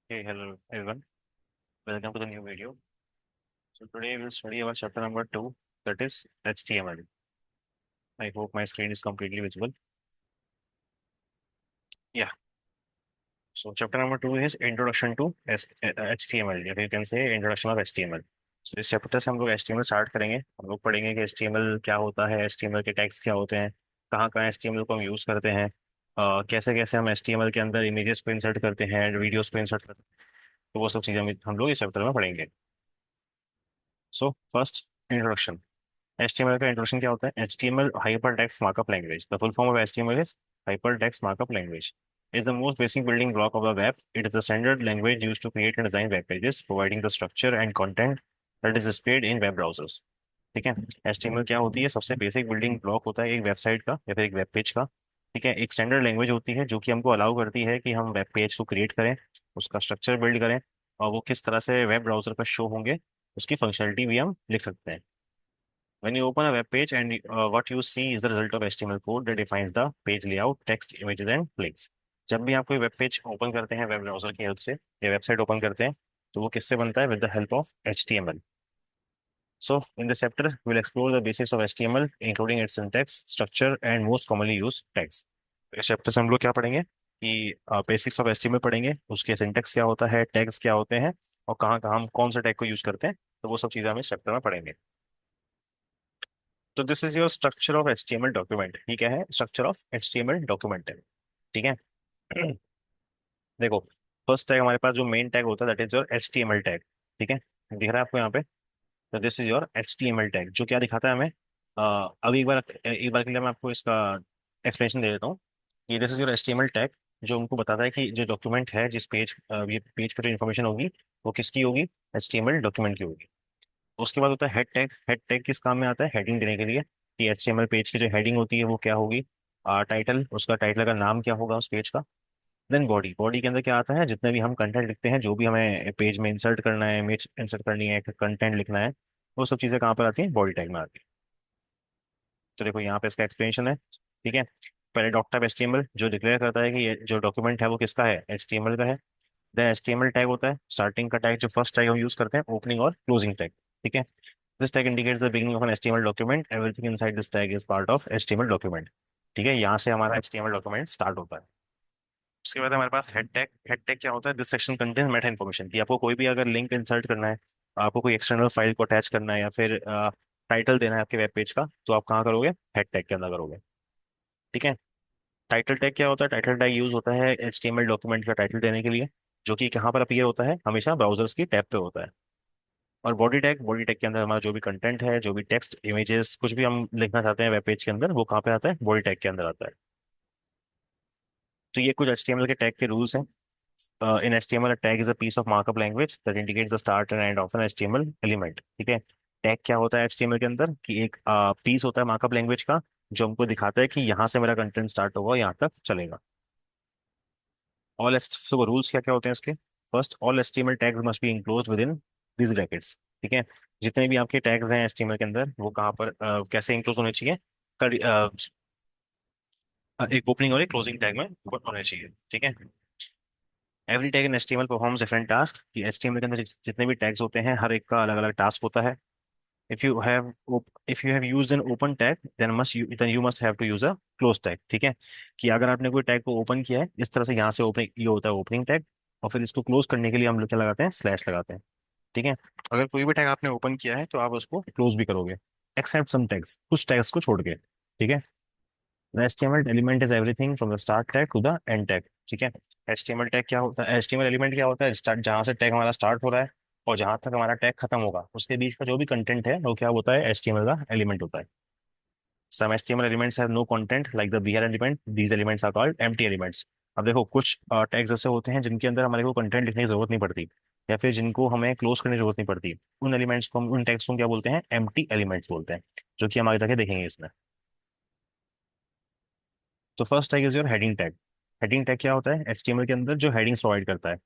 Hey, hello everyone. Welcome to the new video. So today we'll study our chapter number two, that is HTML. I hope my screen is completely visible. Yeah. So chapter number two is Introduction to HTML. या you can say Introduction of HTML. So इस chapter से हम लोग HTML start करेंगे। हम लोग पढ़ेंगे कि HTML क्या होता है, HTML के टैग्स क्या होते हैं, कहाँ कहाँ HTML को हम यूज़ करते हैं, कैसे कैसे हम HTML के अंदर इमेजेस को इंसर्ट करते हैं, वीडियोस को इंसर्ट करते हैं। तो वो सब चीज़ें हम लोग इस चैप्टर में पढ़ेंगे। So first, introduction. HTML का इंट्रोडक्शन क्या होता है? HTML hypertext markup language. The full form of HTML is hypertext markup language. It's the most basic building block of the web. It is the standard language used to create and design web pages, providing the structure and content that is displayed in web browsers. ठीक है। HTML क्या होती है? सबसे basic building block होता है एक website का या फिर एक वेब पेज का। ठीक है, एक स्टैंडर्ड लैंग्वेज होती है जो कि हमको अलाउ करती है कि हम वेब पेज को क्रिएट करें, उसका स्ट्रक्चर बिल्ड करें, और वो किस तरह से वेब ब्राउजर पर शो होंगे उसकी फंक्शनलिटी भी हम लिख सकते हैं। When you open a web page and what you see is the result of HTML code that defines the page layout, text, images and links. जब भी आप कोई वेब पेज ओपन करते हैं वेब ब्राउजर की हेल्प से या website open करते हैं तो वो किससे बनता है? With the help of HTML. So in this chapter we will explore the basics of HTML including its syntax, structure and most commonly used tags. इस चैप्टर से हम लोग क्या पढ़ेंगे कि बेसिक्स ऑफ HTML पढ़ेंगे, उसके सिंटेक्स क्या होता है, टैग्स क्या होते हैं और कहाँ कहाँ हम कौन सा टैग को यूज करते हैं, तो वो सब चीज़ें हम इस चैप्टर में पढ़ेंगे। तो this is your structure of HTML document. ये क्या है? स्ट्रक्चर ऑफ HTML डॉक्यूमेंट है। ठीक है। देखो, फर्स्ट टैग हमारे पास जो मेन टैग होता है that is your HTML tag. ठीक है, दिख रहा है आपको यहाँ पे? तो this is your HTML tag जो क्या दिखाता है हमें। अभी एक बार के लिए मैं आपको इसका एक्सप्लेनेशन दे देता हूँ। ये this is your HTML tag जो हमको बताता है कि जो डॉक्यूमेंट है, जिस पेज ये पेज पर जो इन्फॉर्मेशन होगी वो किसकी होगी? HTML डॉक्यूमेंट की होगी। उसके बाद होता है हेड टैग। हेड टैग किस काम में आता है? हेडिंग देने के लिए कि HTML पेज की जो हेडिंग होती है वो क्या होगी। टाइटल, उसका टाइटल का नाम क्या होगा उस पेज का। Then body. बॉडी के अंदर क्या आता है? जितने भी हम कंटेंट लिखते हैं, जो भी हमें पेज में इंसर्ट करना है, इमेज इंसर्ट करनी है, कंटेंट लिखना है, वो सब चीज़ें कहाँ पर आती हैं? बॉडी टैग में आती है। तो देखो यहाँ पे इसका एक्सप्लेनेशन है। ठीक है, पहले डॉट टाइप HTML जो डिक्लेयर करता है कि ये जो डॉक्यूमेंट है वो किसका है? HTML का है। देन HTML टैग होता है स्टार्टिंग का टैग, जो फर्स्ट टैग हम यूज करते हैं, ओपनिंग और क्लोजिंग टैग। ठीक है, this tag indicates the beginning of an HTML document, everything inside this tag is part of HTML document. ठीक है, यहाँ से हमारा HTML डॉक्यूमेंट स्टार्ट होता है। उसके बाद हमारे पास हेड टैग। हेड टैग क्या होता है? This section contains Meta information, कि आपको कोई भी अगर लिंक इंसर्ट करना है, आपको कोई एक्सटर्नल फाइल को अटैच करना है या फिर टाइटल देना है आपके वेब पेज का, तो आप कहाँ करोगे? हेड टैग के अंदर करोगे। ठीक है। टाइटल टैग क्या होता है? टाइटल टैग यूज होता है HTML डॉक्यूमेंट का टाइटल देने के लिए, जो कि कहाँ पर अपीयर होता है? हमेशा ब्राउजर्स की टैब पे होता है। और बॉडी टैग। बॉडी टैग के अंदर हमारा जो भी कंटेंट है, जो भी टेक्स्ट, इमेजेस, कुछ भी हम लिखना चाहते हैं वेब पेज के अंदर, वो कहाँ पे आता है? बॉडी टैग के अंदर आता है। तो ये कुछ HTML के टैग के रूल्स हैं। In HTML tag is a piece of markup language that indicates the start and end of an HTML element. ठीक है, टैग क्या होता है HTML के अंदर? कि एक पीस होता है मार्कअप लैंग्वेज का जो हमको दिखाता है कि यहाँ से मेरा कंटेंट स्टार्ट होगा, यहाँ तक चलेगा। ऑल सो रूल्स क्या क्या होते हैं इसके? First, all HTML tags must be enclosed with in this brackets. ठीक है, जितने भी आपके टैग्स हैं HTML के अंदर वो कहाँ पर कैसे इंक्लूड होने चाहिए? एक ओपनिंग और एक क्लोजिंग टैग में होने चाहिए। ठीक है, every tag in HTML performs different task. कि HTML के अंदर जितने भी टैग्स होते हैं हर एक का अलग अलग टास्क होता है। If you have if you have used an open tag then you must have to use a close tag. ठीक है, कि अगर आपने कोई टैग को ओपन किया है इस तरह से, यहाँ से ओपनिंग ये होता है ओपनिंग टैग, और फिर इसको क्लोज करने के लिए हम लोग क्या लगाते हैं? स्लैश लगाते हैं। ठीक है, अगर कोई भी टैग आपने ओपन किया है तो आप उसको क्लोज भी करोगे, एक्सेप्ट सम टैग्स, कुछ टैग्स को छोड़ के। ठीक है, The HTML element is everything from the start tag to the end tag। ठीक है, HTML टैग क्या होता है? HTML एलिमेंट क्या होता है? स्टार्ट, जहाँ से टैग हमारा स्टार्ट हो रहा है और जहाँ तक हमारा टैग खत्म होगा उसके बीच का जो भी कंटेंट है वो क्या होता है? HTML का एलिमेंट होता है। Some HTML elements have no content like the BR element. These elements are called empty elements। अब देखो, कुछ टैग्स ऐसे होते हैं जिनके अंदर हमारे को कंटेंट लिखने की जरूरत नहीं पड़ती या फिर जिनको हमें क्लोज करने की जरूरत नहीं पड़ती। उन एलिमेंट्स को उन टैग्स को क्या बोलते हैं? एम्प्टी एलिमेंट्स बोलते हैं, जो कि हम आगे जाके देखेंगे इसमें। तो first tag is your heading tag. Heading tag क्या होता है? HTML के अंदर जो हेडिंग्स प्रोवाइड करता है।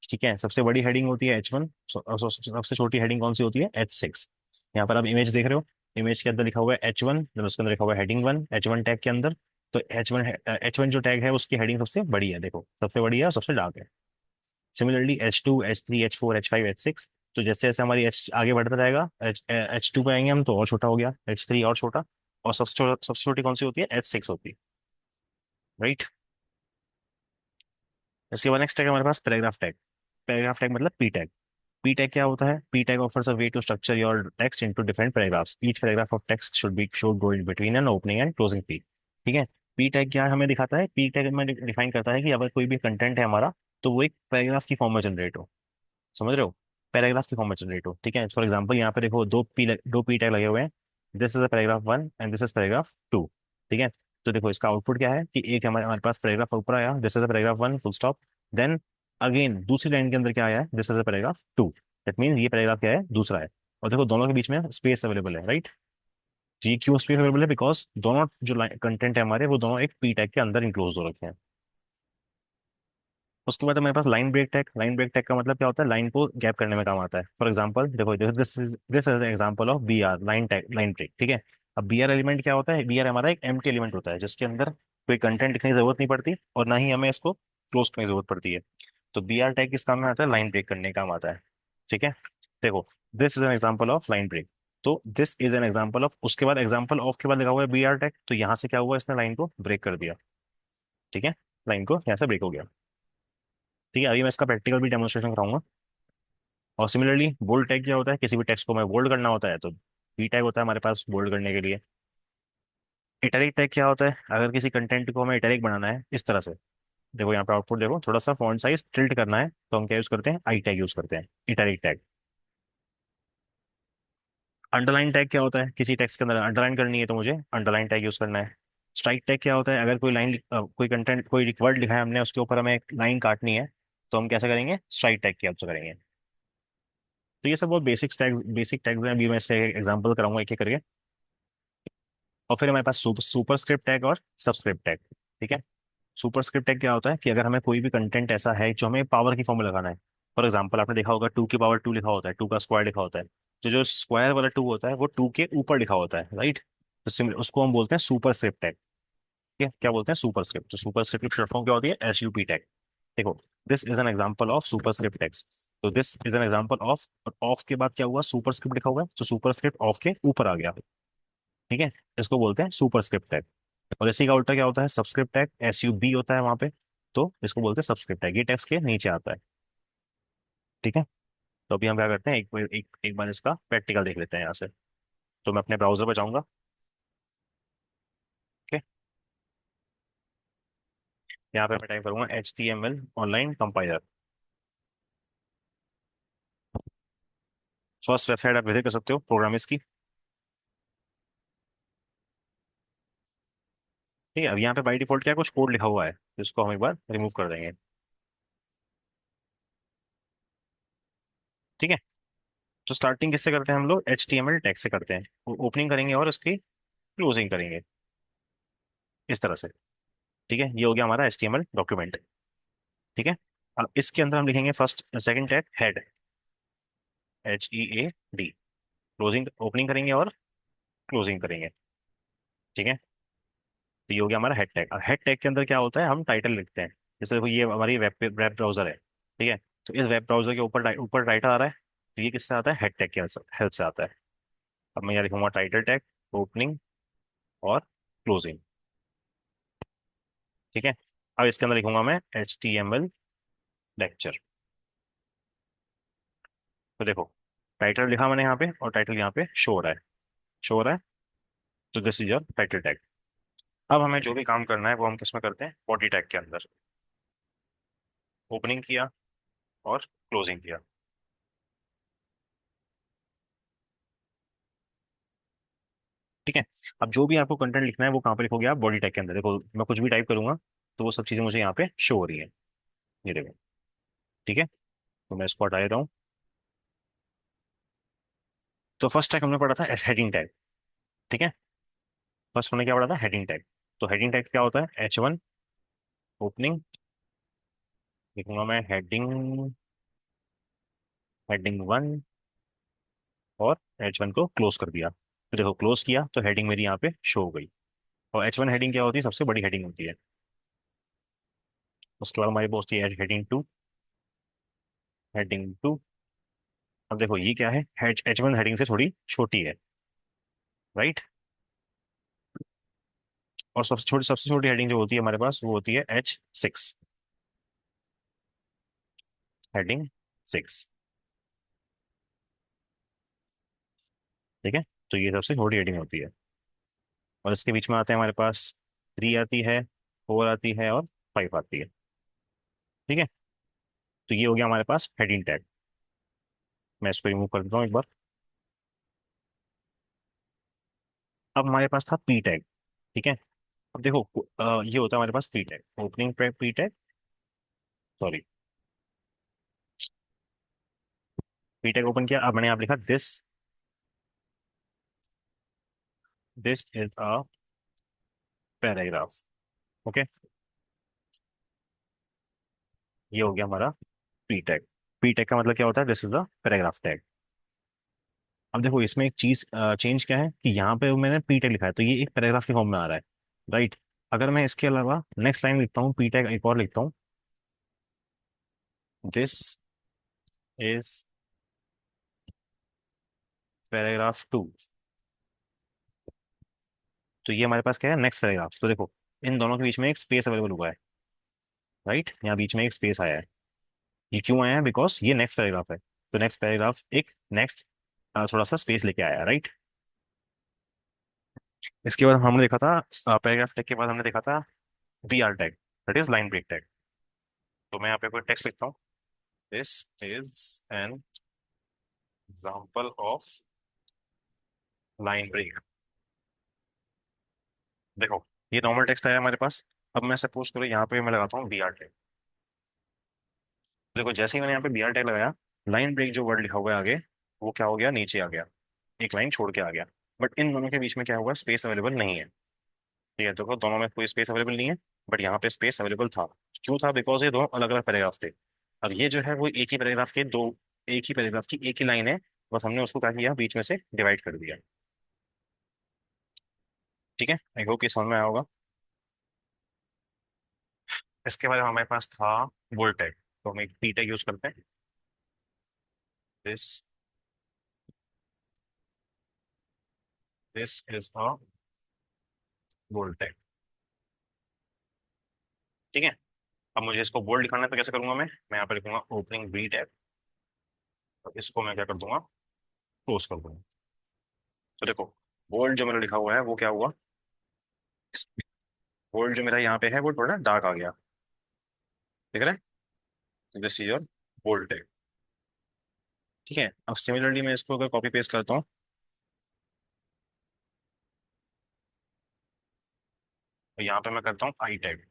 ठीक है, सबसे बड़ी हेडिंग होती है H1, सबसे छोटी हेडिंग कौन सी होती है? H6। यहाँ पर आप इमेज देख रहे हो, इमेज के अंदर लिखा हुआ है H1, जब उसके अंदर लिखा हुआ है हेडिंग 1 H1 टैग के अंदर। तो H1 जो टैग है उसकी हेडिंग सबसे बड़ी है, देखो सबसे बड़ी है और सबसे डार्क है। Similarly H2 H3 H4 H5 H6, तो जैसे जैसे हमारी H आगे बढ़ता जाएगा, H2 पे आएंगे हम तो और छोटा हो गया, H3 और छोटा, और सबसे छोटी कौन सी होती है, H6 होती है, राइट। इसके बाद नेक्स्ट टैग हमारे पास पैराग्राफ टैग। पैराग्राफ टैग मतलब पी टैग। पी टैग क्या होता है, P tag offers a way to structure your text into different paragraphs, each paragraph of text should go in between an opening and closing P. ठीक है। P tag क्या हमें दिखाता है, P tag में डिफाइन करता है कि अगर कोई भी कंटेंट है हमारा, तो वो एक पैराग्राफ की फॉर्म में जनरेट हो, समझ रहे हो, पैराग्राफ की फॉर्म में जनरेट हो। ठीक है, फॉर एग्जाम्पल यहाँ पे देखो दो पी टैग लगे हुए हैं, this is paragraph 1 and this is paragraph 2। ठीक है, तो देखो इसका आउटपुट क्या है कि एक हमारे हमारे पास पैराग्राफ ऊपर आया, this is paragraph 1 full stop, then again दूसरी लाइन के अंदर क्या आया है, this is paragraph 2। That means ये पैराग्राफ क्या है, दूसरा है। और देखो दोनों के बीच में स्पेस अवेलेबल है, राइट। जी क्यों स्पेस अवेलेबल है, बिकॉज दोनों जो कंटेंट है हमारे, वो दोनों एक पी टैग के अंदर इंक्लोज हो रखे हैं। उसके बाद हमारे पास line break tag. Line break tag का मतलब क्या होता है, लाइन को गैप करने में काम आता है। फॉर एग्जांपल देखो, this is example of B R, line tag, line break. ठीक है। अब बी आर एलिमेंट क्या होता है, बी आर हमारा एक एम्प्टी एलिमेंट होता है, जिसके अंदर कोई कंटेंट लिखने की जरूरत नहीं पड़ती, और ना ही हमें इसको क्लोज करने की जरूरत पड़ती है। तो बी आर टैग किस काम में आता है, लाइन ब्रेक करने का काम आता है। ठीक है। देखो, this is an example of line break. तो this is an example of, उसके बाद एग्जांपल ऑफ के बाद लगा हुआ है बी आर टैग, तो यहाँ से क्या हुआ, इसने लाइन को ब्रेक कर दिया। ठीक है, लाइन को यहाँ से ब्रेक हो गया। ठीक है, अभी मैं इसका प्रैक्टिकल भी डेमोन्स्ट्रेशन कराऊंगा। और सिमिलरली बोल्ड टैग क्या होता है, किसी भी टेक्स्ट को हमें बोल्ड करना होता है तो बी टैग होता है हमारे पास बोल्ड करने के लिए। इटैलिक टैग क्या होता है, अगर किसी कंटेंट को हमें इटैलिक बनाना है इस तरह से, देखो यहाँ पे आउटपुट देखो, थोड़ा सा फॉन्ट साइज टिल्ट करना है तो हम क्या यूज करते हैं, आई टैग यूज करते हैं, इटैलिक टैग। अंडरलाइन टैग क्या होता है, किसी टेक्स्ट के अंदर अंडरलाइन करनी है तो मुझे अंडरलाइन टैग यूज करना है। स्ट्राइक टैग क्या होता है, अगर कोई लाइन, कोई कंटेंट, कोई वर्ड लिखा है हमने, उसके ऊपर हमें एक लाइन काटनी है, तो हम कैसे करेंगे, स्ट्राइक टैग की हेल्प से करेंगे। तो ये सब बहुत बेसिक टैग्स हैं, अभी मैं इसका एग्जांपल कराऊंगा एक एक करके। और फिर हमारे पास सुपर स्क्रिप्ट टैग और सबस्क्रिप्ट टैग। ठीक है। सुपर स्क्रिप्ट टैग क्या होता है कि अगर हमें कोई भी कंटेंट ऐसा है जो हमें पावर की फॉर्म में लगाना है, फॉर एग्जांपल आपने देखा होगा 2 की पावर 2 लिखा होता है, 2 का स्क्वायर लिखा होता है, तो जो स्क्वायर वाला 2 होता है वो 2 के ऊपर लिखा होता है, राइट। तो सिमिलर उसको हम बोलते हैं सुपर स्क्रिप्ट टैग। ठीक है, क्या बोलते हैं, सुपर स्क्रिप्ट। तो सुपर स्क्रिप्ट की शॉर्ट फॉर्म क्या होती है, SUP टैग। देखो, this is an example of super script tags. तो this is an example of, और ऑफ के बाद क्या हुआ, सुपर स्क्रिप्ट लिखा हुआ है, तो सुपर स्क्रिप्ट ऑफ के ऊपर आ गया। ठीक है, इसको बोलते हैं सुपर स्क्रिप्ट टैग। और इसी का उल्टा क्या होता है, सबस्क्रिप्ट टैग, SUB होता है वहां पे, तो इसको बोलते हैं सबस्क्रिप्ट टैग, ये टेक्स्ट के नीचे आता है। ठीक है। तो अभी हम क्या करते हैं, एक बार इसका प्रैक्टिकल देख लेते हैं यहाँ से। तो मैं अपने ब्राउजर पर जाऊंगा। ओके, यहाँ पे मैं टाइप करूंगा HTML online compiler. First website आप विजिट कर सकते हो प्रोग्रामिस्ट की। ठीक है, अब यहाँ पे बाई डिफॉल्ट क्या है, कुछ कोड लिखा हुआ है, तो इसको हम एक बार रिमूव कर देंगे। ठीक है। तो स्टार्टिंग किससे करते हैं हम लोग, HTML टैग से करते हैं, ओपनिंग करेंगे और उसकी क्लोजिंग करेंगे इस तरह से। ठीक है, ये हो गया हमारा HTML डॉक्यूमेंट। ठीक है। अब इसके अंदर हम लिखेंगे first second tag head, HEAD। Closing, opening करेंगे और क्लोजिंग करेंगे। ठीक है, तो ये हो गया हमारा हेड टैग। अब हेड टैग के अंदर क्या होता है, हम टाइटल लिखते हैं। जैसे देखो ये हमारी वेब वेब ब्राउजर है, ठीक है, तो इस वेब ब्राउजर के ऊपर ऊपर टाइटल आ रहा है, तो ये किससे आता है, हेड टैग की हेल्प से आता है। अब मैं यहाँ लिखूंगा टाइटल टैग, ओपनिंग और क्लोजिंग। ठीक है। अब इसके अंदर लिखूंगा मैं HTML लेक्चर। तो देखो, टाइटल लिखा मैंने यहाँ पे, और टाइटल यहाँ पे शो हो रहा है, शो हो रहा है। तो this is your title tag. अब हमें जो भी काम करना है वो हम किसमें करते हैं, बॉडी टैग के अंदर। ओपनिंग किया और क्लोजिंग किया। ठीक है। अब जो भी आपको कंटेंट लिखना है वो कहाँ पे लिखोगे आप, बॉडी टैग के अंदर। देखो मैं कुछ भी टाइप करूंगा तो वो सब चीजें मुझे यहाँ पे शो हो रही है, ये देखो। ठीक है, तो मैं इसको हटा देता हूँ। तो फर्स्ट टैग हमने पढ़ा था हेडिंग टैग। ठीक है, फर्स्ट हमने क्या पढ़ा था, हेडिंग टैग। तो हेडिंग टैग क्या होता है, H1 ओपनिंग, लिखूंगा मैं हेडिंग, हेडिंग 1, और H1 को क्लोज कर दिया। तो देखो क्लोज किया तो हेडिंग मेरी यहाँ पे शो हो गई। और H1 हेडिंग क्या होती है, सबसे बड़ी हेडिंग होती है। उसके बाद हमारी होती है हेडिंग 2, हेडिंग टू। अब देखो ये क्या है, H1 हेडिंग से थोड़ी छोटी है, राइट। और सबसे छोटी हेडिंग जो होती है हमारे पास वो होती है H6, हेडिंग 6। ठीक है, तो ये सबसे छोटी हेडिंग होती है। और इसके बीच में आते हैं हमारे पास 3 आती है, 4 आती है और 5 आती है। ठीक है, तो ये हो गया हमारे पास हेडिंग टैग। मैं इसको रिमूव कर देता हूँ एक बार। अब हमारे पास था पी टैग। ठीक है, अब देखो ये होता है हमारे पास P tag, opening tag, P tag, sorry, P tag open किया। अब मैंने आप लिखा this, this is a paragraph. Okay, ये हो गया हमारा पी टैग। पी टैग का मतलब क्या होता है, this is the paragraph tag. अब देखो इसमें एक चीज चेंज क्या है कि यहाँ पे मैंने पी टैग लिखा है तो ये एक पैराग्राफ के फॉर्म में आ रहा है, राइट। अगर मैं इसके अलावा नेक्स्ट लाइन लिखता हूँ, पी टैग एक और लिखता हूँ, दिस इज पैराग्राफ टू, तो ये हमारे पास क्या है, नेक्स्ट पैराग्राफ। तो देखो इन दोनों के बीच में एक स्पेस अवेलेबल हुआ है, राइट। यहाँ बीच में एक स्पेस आया है। ये क्यों आया है, बिकॉज ये नेक्स्ट पैराग्राफ है, तो नेक्स्ट पैराग्राफ एक नेक्स्ट थोड़ा सा स्पेस लेके आया, राइट। इसके बाद हमने देखा था पैराग्राफ टैग के बाद हमने देखा था BR tag, that is line break tag. तो मैं यहाँ पे कोई टेक्स्ट लिखता हूँ, this is an example of line break. देखो ये नॉर्मल टेक्स्ट आया हमारे पास। अब मैं सपोज करो यहाँ पे मैं लगाता हूँ BR टैग। देखो जैसे ही मैंने यहाँ पे BR टैग लगाया, लाइन ब्रेक जो वर्ड लिखा हुआ है आगे, वो क्या हो गया, नीचे आ गया, एक लाइन छोड़ के आ गया। बट इन दोनों के बीच में क्या हुआ, स्पेस अवेलेबल नहीं है। ठीक है, देखो दोनों में कोई स्पेस अवेलेबल नहीं है, बट यहाँ पे स्पेस अवेलेबल था। क्यों था, बिकॉज ये दोनों अलग अलग पैराग्राफ थे। अब ये जो है वो एक ही पैराग्राफ के दो, एक ही पैराग्राफ की एक ही लाइन है, बस हमने उसको क्या किया, बीच में से डिवाइड कर दिया। ठीक है, आई होप ये समझ में आया होगा। इसके बाद हमारे पास था बोल्ड टैग, तो हम एक पी टैग यूज करते हैं, this this is a bold tag. ठीक है, अब मुझे इसको बोल्ड लिखाना है तो कैसे करूंगा मैं यहाँ पर लिखूंगा ओपनिंग बी टैग, और इसको मैं क्या कर दूंगा, क्लोज कर दूंगा। तो देखो बोल्ड जो मेरा लिखा हुआ है वो क्या हुआ, बोल्ड जो मेरा यहाँ पे है वो थोड़ा डार्क आ गया, ठीक है। This is your bold tag. ठीक है, अब सिमिलरली मैं इसको अगर कॉपी पेस्ट करता हूँ, तो यहाँ पे मैं करता हूँ आई टैग।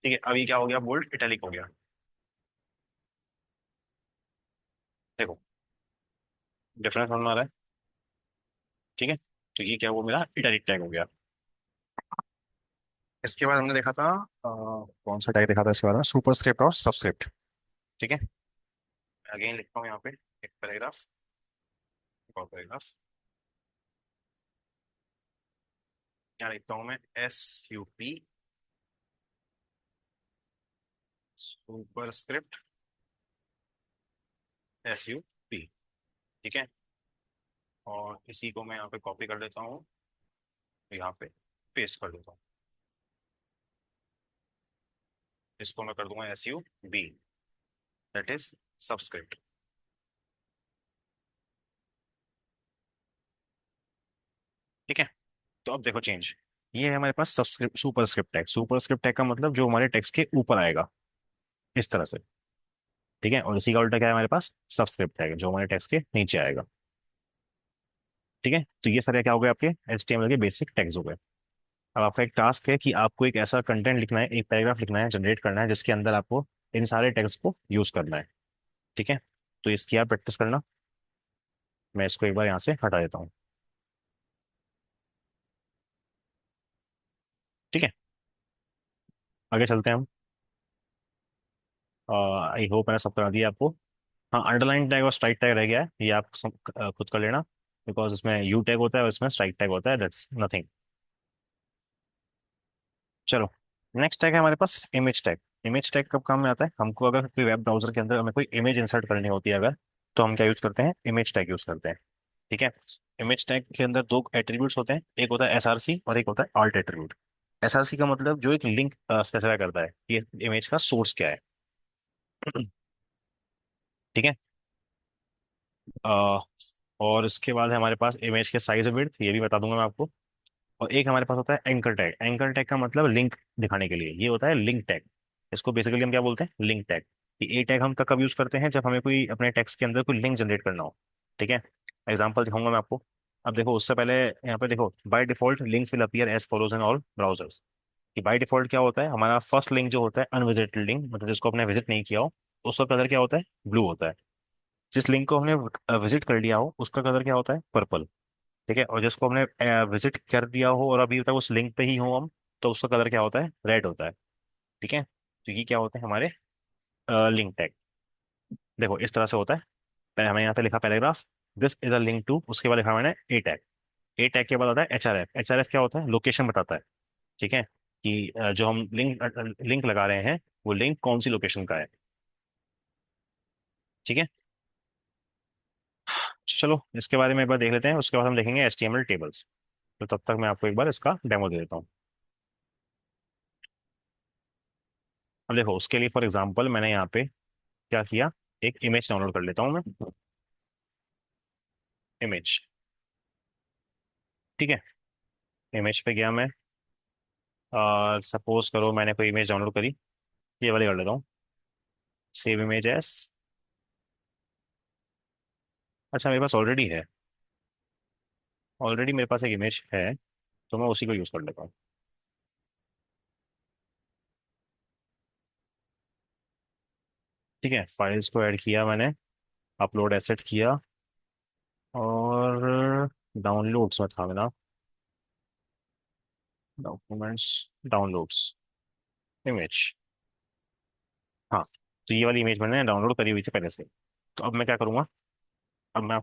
ठीक है, अभी क्या हो गया, बोल्ड इटैलिक हो गया। देखो डिफरेंस समझ में आ रहा है। ठीक है, तो ये क्या हुआ, मेरा इटैलिक टैग हो गया। इसके बाद हमने देखा था कौन सा टैग देखा था इसके बाद में, सुपरस्क्रिप्ट और सबस्क्रिप्ट। ठीक है, अगेन लिखता हूँ यहाँ पे एक पैराग्राफ, एक और पैराग्राफ। यहाँ लिखता हूँ मैं SUP, सुपरस्क्रिप्ट SUP। ठीक है, और इसी को मैं यहाँ पे कॉपी कर देता हूँ, यहाँ पे पेस्ट कर देता हूँ, इसको मैं कर दूंगा SUB, दैट इज सबस्क्रिप्ट। ठीक है, तो अब देखो चेंज, ये है हमारे पास subscript, superscript tag. Superscript tag का मतलब जो हमारे टेक्स्ट के ऊपर आएगा, इस तरह से। ठीक है, और इसी का उल्टा क्या है हमारे पास, सबस्क्रिप्ट टैग, जो हमारे टेक्स्ट के नीचे आएगा। ठीक है, तो ये सारे क्या हो गए आपके HTML के बेसिक टैग्स हो गए। अब आपका एक टास्क है कि आपको एक ऐसा कंटेंट लिखना है, एक पैराग्राफ लिखना है, जनरेट करना है, जिसके अंदर आपको इन सारे टैग्स को यूज करना है। ठीक है, तो इसकी आप प्रैक्टिस करना। मैं इसको एक बार यहाँ से हटा देता हूँ। ठीक है, आगे चलते हैं हम। आई होप मैंने सब करा दिया आपको। हाँ, अंडरलाइन टैग और स्ट्राइक टैग रह गया है, ये आप खुद कर लेना, बिकॉज इसमें यू टैग होता है और इसमें स्ट्राइक टैग होता है, दैट्स नथिंग। चलो, नेक्स्ट टैग है हमारे पास इमेज टैग। इमेज टैग कब काम में आता है? हमको अगर कोई वेब ब्राउजर के अंदर हमें कोई इमेज इंसर्ट करनी होती है अगर, तो हम क्या यूज करते हैं? इमेज टैग यूज करते हैं। ठीक है। इमेज टैग के अंदर दो एट्रीब्यूट्स होते हैं, एक होता है एसआरसी और एक होता है आल्ट एट्रीब्यूट। एसआरसी का मतलब जो एक लिंक स्पेसिफाई करता है कि इमेज का सोर्स क्या है। ठीक है। अ, और इसके बाद है हमारे पास इमेज के साइज और विड्थ, ये भी बता दूंगा मैं आपको। और एक हमारे पास होता है एंकर टैग। एंकर टैग का मतलब लिंक दिखाने के लिए, ये होता है लिंक टैग। इसको बेसिकली हम क्या बोलते हैं? Link tag. ये टैग हम कब यूज करते हैं? जब हमें कोई अपने टेक्स्ट के अंदर कोई लिंक जनरेट करना हो। ठीक है। एग्जांपल दिखाऊंगा मैं आपको। अब देखो, उससे पहले यहाँ पे देखो, by default links will appear as follows in all browsers. कि बाय डिफॉल्ट क्या होता है? हमारा फर्स्ट लिंक जो होता है अनविजिटेड लिंक, मतलब जिसको आपने विजिट नहीं किया हो, उसका कलर क्या होता है? ब्लू होता है। जिस लिंक को हमने विजिट कर लिया हो उसका कलर क्या होता है? पर्पल। ठीक है। और जिसको हमने विजिट कर दिया हो और अभी तक उस लिंक पे ही हो हम, तो उसका कलर क्या होता है? रेड होता है। ठीक है। तो ये क्या होते हैं? हमारे लिंक टैग। देखो इस तरह से होता है। पहले हमें यहाँ पे लिखा paragraph, this is a link to, उसके बाद लिखा मैंने ए टैग। ए टैग के बाद आता है एचआरएफ। एचआरएफ क्या होता है? लोकेशन बताता है। ठीक है। कि जो हम लिंक लगा रहे हैं, वो लिंक कौन सी लोकेशन का है। ठीक है। चलो इसके बारे में एक बार देख लेते हैं, उसके बाद हम देखेंगे एचटीएमएल टेबल्स। तो तब तक मैं आपको एक बार इसका डेमो दे देता हूँ। अब देखो, उसके लिए फॉर एग्जांपल मैंने यहाँ पे क्या किया, एक इमेज डाउनलोड कर लेता हूँ मैं। इमेज। ठीक है। इमेज पे गया मैं, और सपोज करो मैंने कोई इमेज डाउनलोड करी, ये वाली कर लेता हूँ। Save image S. अच्छा, मेरे पास ऑलरेडी है। ऑलरेडी मेरे पास एक इमेज है, तो मैं उसी को यूज़ कर लेता हूँ। ठीक है। फाइल्स को ऐड किया मैंने, अपलोड एसेट किया, और डाउनलोड्स में था मेरा, डॉक्यूमेंट्स, डाउनलोड्स, इमेज। हाँ। तो ये वाली इमेज मैंने डाउनलोड करी हुई थी पहले से। तो अब मैं क्या करूँगा? अब मैं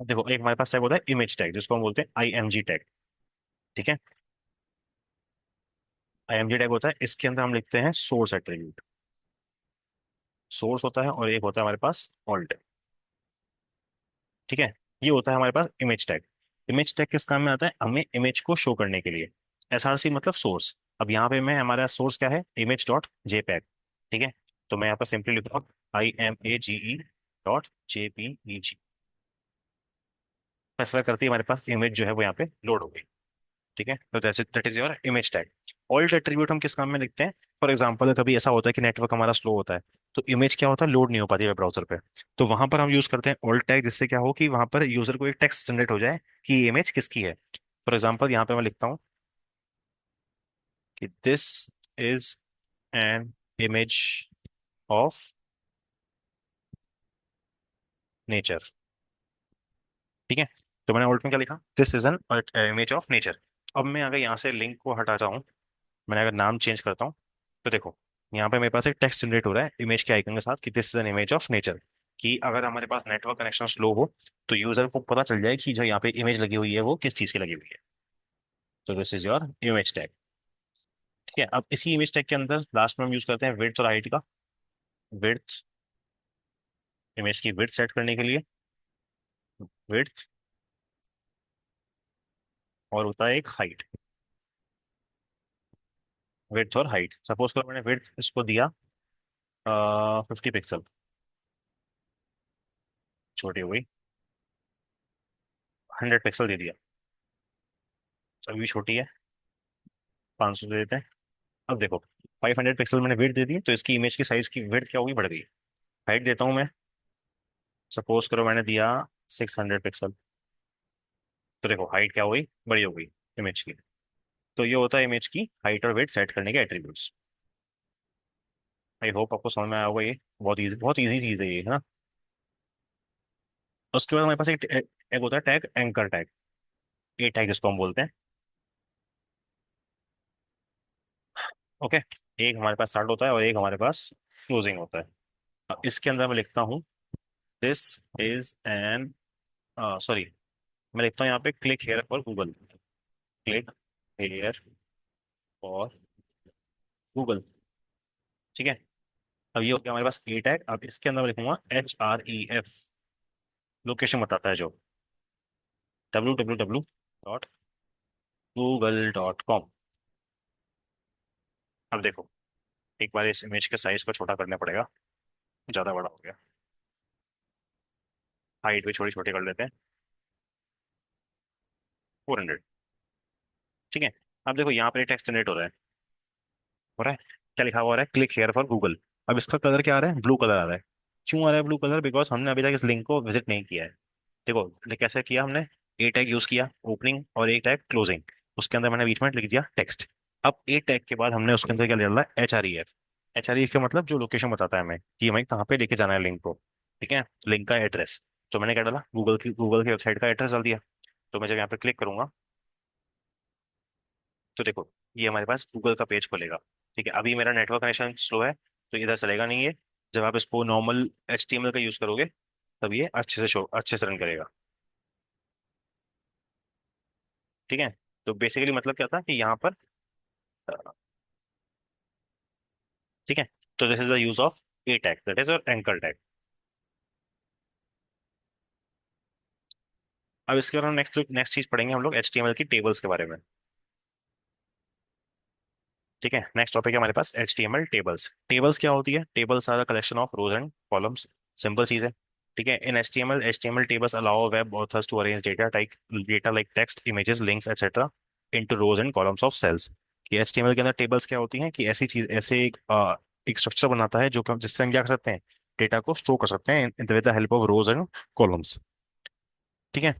देखो, एक हमारे पास टैग होता है इमेज टैग, जिसको हम बोलते हैं आईएमजी टैग। ठीक है। आईएमजी टैग होता है, इसके अंदर हम लिखते हैं सोर्स एट्रीब्यूट। सोर्स होता है और एक होता है हमारे पास ऑल्ट। ठीक है। ये होता है हमारे पास इमेज टैग। इमेज टैग किस काम में आता है? हमें इमेज को शो करने के लिए। एसआरसी मतलब सोर्स। अब यहाँ पे मैं, हमारा सोर्स क्या है? Image dot JPEG. ठीक है। तो मैं यहाँ पर सिंपली लिखूंगा IMAGE.JPEG। फैसला करती है हमारे पास इमेज जो है वो यहाँ पे लोड हो गई। ठीक है। तो that is your image tag. Alt attribute हम किस काम में लिखते हैं? फॉर एग्जांपल कभी ऐसा होता है कि नेटवर्क हमारा स्लो होता है, तो इमेज क्या होता है? लोड नहीं हो पाती है ब्राउजर पे। तो वहां पर हम यूज करते हैं ऑल्ट टैग, जिससे क्या हो कि वहां पर यूजर को एक टेक्स्ट जनरेट हो जाए कि ये इमेज किसकी है। फॉर एग्जांपल यहाँ पे मैं लिखता हूँ कि this is an image of nature. ठीक है। तो मैंने ऑल्ट में क्या लिखा? This is an image of nature. अब मैं अगर यहाँ से लिंक को हटा जाऊँ, मैंने अगर नाम चेंज करता हूँ, तो देखो यहाँ पे मेरे पास एक टेक्स्ट जनरेट हो रहा है इमेज के आइकन के साथ कि this is an image of nature. कि अगर हमारे पास नेटवर्क कनेक्शन स्लो हो, तो यूजर को पता चल जाए कि जो यहाँ पे इमेज लगी हुई है वो किस चीज की लगी हुई है। तो this is your image tag. ठीक है। अब इसी इमेज टैग के अंदर लास्ट में हम यूज करते हैं विड्थ और हाइट का। विड्थ, इमेज की विड्थ सेट करने के लिए विड्थ, और होता है एक हाइट। विड्थ और हाइट, सपोज करो मैंने विड्थ इसको दिया 50 पिक्सल, छोटी हो गई। 100 पिक्सल दे दिया, तो अभी भी छोटी है। 500 दे देते हैं। अब देखो, 500 पिक्सल मैंने विड्थ दे दी, तो इसकी इमेज की साइज की विड्थ क्या होगी? बढ़ गई। हाइट देता हूँ मैं, सपोज करो मैंने दिया 600 पिक्सल, तो देखो हाइट क्या हुई? बड़ी हो गई इमेज की। तो ये होता है इमेज की हाइट और वेट सेट करने के एट्रीब्यूट्स। आई होप आपको समझ में आया होगा। ये बहुत इजी चीज़ है ये, है ना। उसके बाद हमारे पास एक होता है टैग एंकर टैग। ए टैग इसको हम बोलते हैं। ओके। एक हमारे पास स्टार्ट होता है और एक हमारे पास क्लोजिंग होता है। अब इसके अंदर मैं लिखता हूँ दिस इज एन, सॉरी, मैं लिखता हूँ यहाँ पे click here for Google. Click here for Google. ठीक है। अब ये हो गया हमारे पास ए टैग। अब इसके अंदर मैं लिखूंगा HREF, लोकेशन बताता है जो, www.google.com। अब देखो, एक बार इस इमेज के साइज को छोटा करना पड़ेगा, ज्यादा बड़ा हो गया। हाइट भी छोटी छोटी कर लेते हैं, 400। ठीक है। अब देखो यहाँ पर टेक्स्ट जनरेट हो रहा है। क्या लिखा हुआ आ रहा है, क्लिक हेयर फॉर गूगल। अब इसका कलर क्या आ रहा है, ब्लू कलर आ रहा है। क्यों आ रहा है ब्लू कलर, बिकॉज हमने अभी तक इस लिंक को विजिट नहीं किया है। देखो कैसे किया हमने, ए टैग यूज किया ओपनिंग और ए टैग क्लोजिंग, उसके अंदर मैंने बीच में लिख दिया टेक्स्ट। अब ए टैग के बाद हमने उसके अंदर क्या डाला, HREF। HREF का मतलब जो लोकेशन बताता है हमें कि हमें कहाँ पे लेके जाना है लिंक को। ठीक है, लिंक का एड्रेस। तो मैंने क्या डाला, गूगल की वेबसाइट का एड्रेस डाल दिया। तो मैं जब यहाँ पे क्लिक करूंगा तो देखो ये हमारे पास गूगल का पेज खुलेगा। ठीक है, अभी मेरा नेटवर्क कनेक्शन स्लो है तो इधर चलेगा नहीं ये। जब आप इसको नॉर्मल HTML का यूज करोगे तब ये अच्छे से रन करेगा। ठीक है। तो बेसिकली मतलब क्या था कि यहाँ पर ठीक है, तो this is the use of A tag, that is your anchor tag. अब इसके बाद नेक्स्ट चीज पढ़ेंगे हम लोग HTML की टेबल्स के बारे में। ठीक है, नेक्स्ट टॉपिक है हमारे पास HTML टेबल्स। टेबल्स क्या होती है, tables are the collection of rows and columns. Simple चीज है। ठीक है, in HTML tables allow web authors to arrange data like text, images, links etcetera into rows and columns of cells. कि HTML के अंदर टेबल्स क्या होती हैं, कि ऐसी चीज, ऐसे एक स्ट्रक्चर बनाता है जो कि जिससे हम क्या कर सकते हैं, डेटा को स्टोर कर सकते हैं with the help of rows and columns. ठीक है।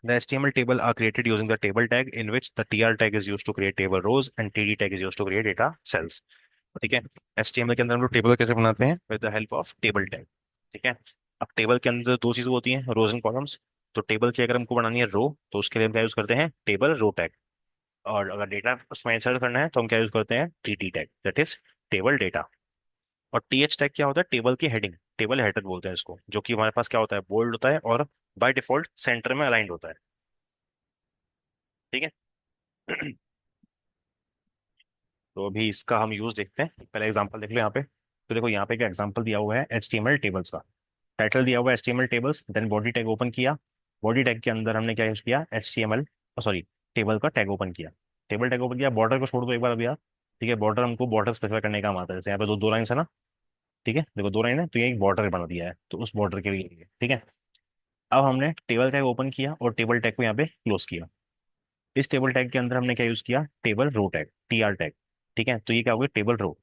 The HTML table are created using the table tag, in which the TR tag is used to create table rows and TD tag is used to create data cells. ठीक है। HTML के अंदर हम लोग table कैसे बनाते हैं, with the help of table tag. ठीक है। अब टेबल के अंदर दो चीजें होती हैं, रोज एंड कॉलम्स। तो टेबल की अगर हमको बनानी है रो, तो उसके लिए हम क्या यूज करते हैं, टेबल रो टैग। और अगर डेटा उसमें इंसर्ट करना है तो हम क्या यूज करते हैं, TT tag, that is table data. और TH टैग क्या होता है, टेबल की हेडिंग, टेबल हेडर बोलते हैं इसको, जो कि हमारे पास क्या होता है, बोल्ड होता है और बाय डिफॉल्ट सेंटर में अलाइंड होता है। ठीक है। तो अभी इसका हम यूज देखते हैं, पहले एग्जांपल देख लो यहाँ पे। तो देखो यहाँ पे एक एग्जांपल दिया हुआ है HTML टेबल्स का। टाइटल दिया हुआ है HTML tables, then body tag open किया। बॉडी टैग के अंदर हमने क्या यूज किया, HTML, सॉरी, टेबल का टैग ओपन किया। टेबल टैग ओपन किया, बॉर्डर को छोड़ दो एक बार अभी यार। ठीक है, बॉर्डर हमको बॉर्डर स्पेसिफाई करने का काम आता है, जैसे यहाँ पे दो दो लाइन है ना। ठीक है, देखो दो लाइन है तो ये एक बॉर्डर बना दिया है, तो उस बॉर्डर के लिए ठीक है। अब हमने टेबल टैग ओपन किया और टेबल टैग को यहाँ पे क्लोज किया। इस टेबल टैग के अंदर हमने क्या यूज किया, table row tag, TR tag. ठीक है, तो ये क्या हो गया, टेबल रो।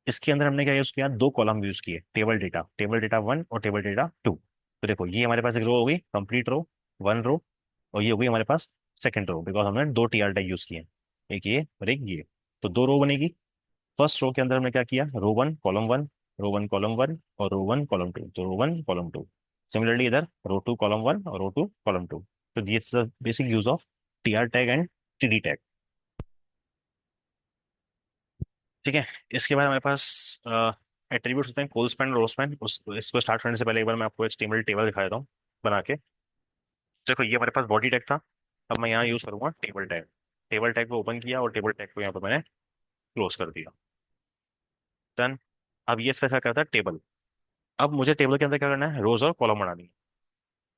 इसके अंदर हमने क्या यूज किया, दो कॉलम यूज किए, टेबल डेटा 1 और टेबल डेटा 2। तो देखो ये हमारे पास एक रो हो गई, कंप्लीट रो, 1 रो। और ये हो गई हमारे पास सेकंड रो, बिकॉज हमने दो TR टैग यूज किए, एक ये और एक ये। तो दो रो बनेगी। फर्स्ट रो के अंदर हमने क्या किया, रो 1 कॉलम 1, रो 1 कॉलम 1 और रो 1 कॉलम 2, तो रो 1 कॉलम 2। सिमिलरली इधर रो 2 कॉलम 1 और रो 2 कॉलम 2। तो this is basic use of TR tag and TD tag. ठीक है। इसके बाद हमारे पास एट्रीब्यूट्स होते हैं, कोल स्पैन, रो स्पैन। उस इसको स्टार्ट करने से पहले एक बार मैं आपको HTML टेबल दिखा देता हूँ बना के। देखो ये हमारे पास बॉडी टैग था। अब मैं यहाँ यूज करूंगा टेबल टैग। टेबल टैग को ओपन किया और टेबल टैग को यहाँ पर मैंने क्लोज कर दिया। डन। अब ये स्पेसिफाई करता है टेबल। अब मुझे टेबल के अंदर क्या करना है, रोज और कॉलम बनानी है।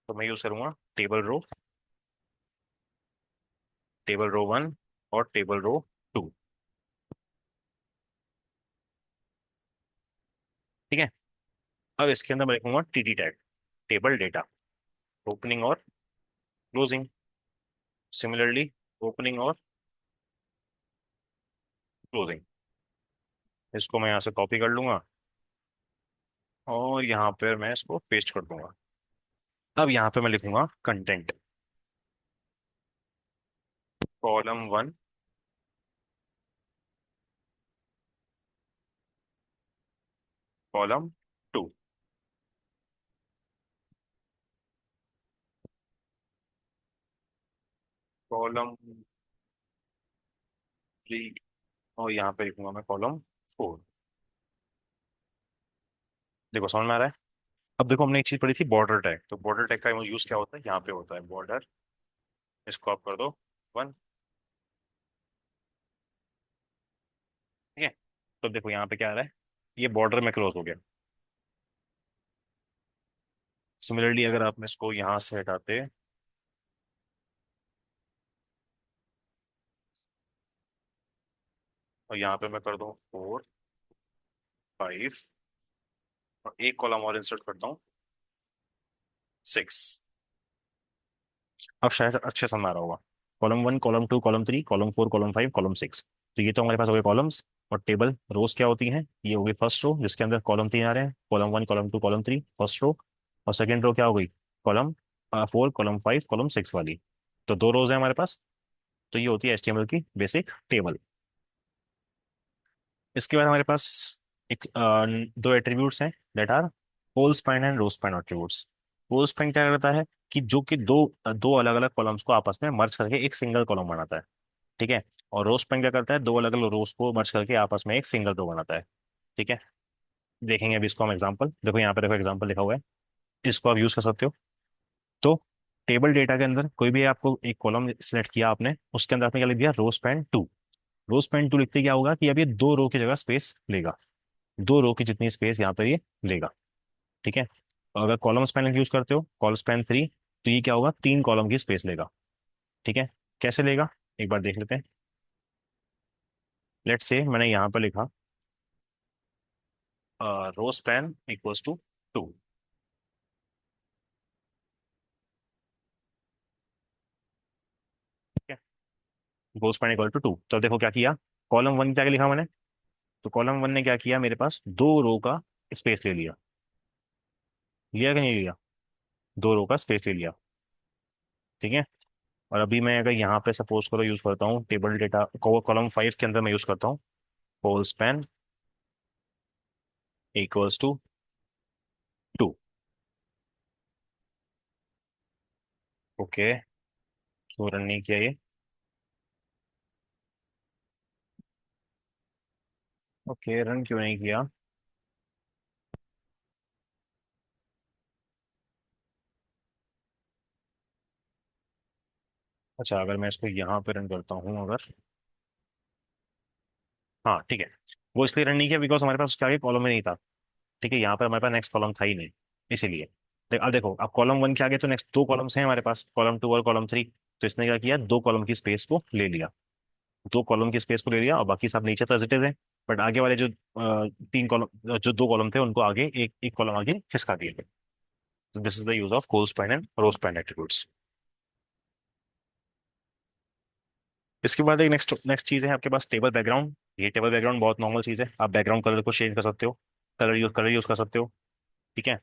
तो मैं यूज करूंगा टेबल रो 1 और टेबल रो 2। ठीक है। अब इसके अंदर मैं लिखूंगा TD tag, table data, opening और क्लोजिंग। सिमिलरली ओपनिंग और क्लोजिंग। इसको मैं यहाँ से कॉपी कर लूंगा और यहाँ पर मैं इसको पेस्ट कर दूंगा। अब यहाँ पे मैं लिखूंगा कंटेंट, कॉलम 1, कॉलम 2। कॉलम 3। और यहाँ पे लिखूंगा मैं कॉलम 4। देखो समझ में आ रहा है। अब देखो हमने एक चीज पढ़ी थी, बॉर्डर टैग। तो बॉर्डर टैग का यूज क्या होता है, यहाँ पे होता है बॉर्डर। इसको आप कर दो 1। ठीक है। तो देखो यहाँ पे क्या आ रहा है, ये बॉर्डर में क्लोज हो गया। सिमिलरली अगर आप इसको यहाँ से हटाते, और यहाँ पे मैं कर दूँ 4 5, और एक कॉलम और इंसर्ट करता हूँ 6। अब शायद अच्छे समझ आ रहा होगा। Column 1, column 2, column 3, column 4, column 5, column 6। तो ये तो हमारे पास हो गए कॉलम्स। और टेबल रोज क्या होती हैं, ये हो गई फर्स्ट रो जिसके अंदर कॉलम 3 आ रहे हैं, column 1, column 2, column 3, first row. और सेकेंड रो क्या हो गई, कॉलम 4, कॉलम 5, कॉलम 6 वाली। तो 2 रोज है हमारे पास। तो ये होती है HTML की बेसिक टेबल। इसके बाद हमारे पास एक दो एट्रीब्यूट्स हैं that are col span and row span attributes. Col span क्या करता है कि जो कि दो दो अलग अलग कॉलम्स को आपस में मर्ज करके एक सिंगल कॉलम बनाता है। ठीक है। और रो स्पैन क्या करता है, दो अलग अलग रोज को मर्ज करके आपस में एक सिंगल रो बनाता है। ठीक है। देखेंगे अभी इसको हम एग्जांपल। देखो यहाँ पे देखो एग्जांपल लिखा हुआ है, इसको आप यूज कर सकते हो। तो टेबल डेटा के अंदर कोई भी आपको एक कॉलम सिलेक्ट किया आपने, उसके अंदर आपने क्या लिख दिया, रो स्पैन 2। रो स्पैन 2 लिखते क्या होगा कि अब ये 2 रो की जगह स्पेस लेगा। 2 रो की जितनी स्पेस यहाँ पर ये लेगा। ठीक है। और अगर कॉलम स्पैन यूज करते हो, कॉलम स्पैन 3, तो ये क्या होगा, 3 कॉलम की स्पेस लेगा। ठीक है। कैसे लेगा, एक बार देख लेते हैं। लेट्स से मैंने यहाँ पर लिखा रो स्पैन = 2। ठीक है। Row span = 2। तो अब देखो क्या किया, कॉलम 1 क्या लिखा मैंने, तो कॉलम 1 ने क्या किया, मेरे पास 2 रो का स्पेस ले लिया। लिया कि नहीं लिया, 2 रो का स्पेस ले लिया। ठीक है। और अभी मैं अगर यहाँ पे सपोज करो यूज करता हूँ टेबल डेटा कॉलम 5 के अंदर मैं यूज करता हूँ होल स्पैन = 2। ओके। तो रन नहीं किया ये। ओके, रन क्यों नहीं किया। अच्छा, अगर मैं इसको यहाँ पे रन करता हूँ अगर, हाँ ठीक है। वो इसलिए रन नहीं किया बिकॉज हमारे पास उसके आगे कॉलम में नहीं था। ठीक है, यहाँ पर हमारे पास नेक्स्ट कॉलम था ही नहीं, इसीलिए। अब देखो, अब कॉलम 1 के आगे तो नेक्स्ट 2 कॉलम्स हैं हमारे पास, कॉलम 2 और कॉलम 3। तो इसने क्या किया, 2 कॉलम की स्पेस को ले लिया। 2 कॉलम की स्पेस को ले लिया और बाकी सब नीचे तो एज इट इज है। बट आगे वाले जो 3 कॉलम, जो 2 कॉलम थे उनको आगे एक एक कॉलम आगे खिसका दिए। तो this is the use of col span and row span attributes. इसके बाद एक नेक्स्ट नेक्स्ट चीज है आपके पास टेबल बैकग्राउंड। ये टेबल बैकग्राउंड बहुत नॉर्मल चीज है, आप बैकग्राउंड कलर को चेंज कर सकते हो, कलर यूज कर सकते हो। ठीक है।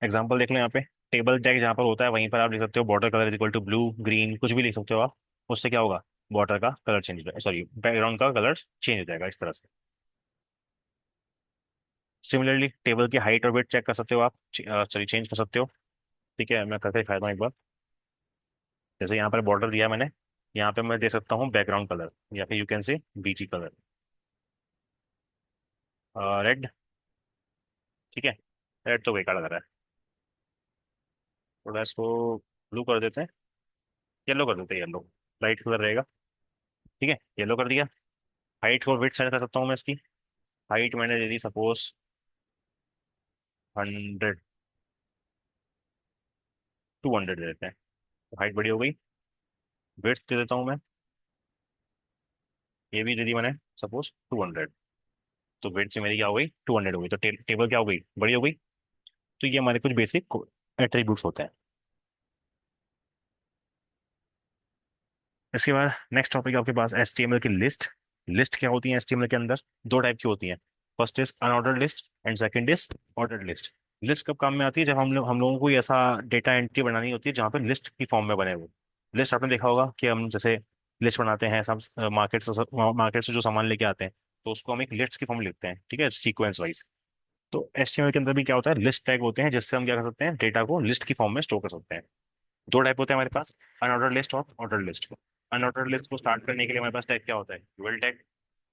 एग्जांपल देख लो यहाँ पे, टेबल टैग जहाँ पर होता है वहीं पर आप लिख सकते हो border colour equal to blue green, कुछ भी लिख सकते हो आप। उससे क्या होगा, बॉर्डर का कलर चेंज हो जाएगा, सॉरी बैकग्राउंड का कलर चेंज हो जाएगा इस तरह से। सिमिलरली टेबल की हाइट और वेट चेक कर सकते हो आप, सॉरी चेंज कर सकते हो। ठीक है, मैं करके दिखाता हूँ एक बार। जैसे यहाँ पर बॉर्डर दिया मैंने, यहाँ पे मैं दे सकता हूँ बैकग्राउंड कलर, या फिर you can say BG colour, red. ठीक है। रेड तो बेकार लग रहा है, थोड़ा इसको ब्लू कर देते हैं, येलो कर देते हैं, येलो लाइट कलर रहेगा। ठीक है, येलो कर दिया। हाइट और वेट सेट कर सकता हूँ मैं इसकी। हाइट मैंने दे दी सपोज 100, 200 दे देते हैं, तो हाइट बड़ी हो गई। वेट दे देता हूँ मैं, ये भी दे दी मैंने सपोज 200। तो वेट से मेरी क्या हो गई, 200 हो गई, तो टेबल क्या हो गई, बड़ी हो गई। तो ये हमारे कुछ बेसिक एट्रीब्यूट्स होते हैं। इसके बाद नेक्स्ट टॉपिक आपके पास HTML की लिस्ट। लिस्ट क्या होती है HTML के अंदर, 2 टाइप की होती हैं। First is unordered list and second is ordered list. List कब काम में आती है, जब हम लोगों को ऐसा डेटा एंट्री बनानी होती है जहाँ पे लिस्ट की फॉर्म में बने वो। लिस्ट आपने देखा होगा कि हम जैसे लिस्ट बनाते हैं, सब मार्केट से जो सामान लेके आते हैं, तो उसको हम एक लिस्ट की फॉर्म में लिखते हैं, ठीक है, सीक्वेंस वाइज। तो HTML के अंदर भी क्या होता है, लिस्ट टैग होते हैं जिससे हम क्या कर सकते हैं, डेटा को लिस्ट की फॉर्म में स्टोर कर सकते हैं। 2 टाइप होते हैं हमारे पास, अनऑर्डर लिस्ट और ऑर्डर लिस्ट। अनऑर्डर लिस्ट को स्टार्ट करने के लिए हमारे पास टैग क्या होता है, यूएल टैग।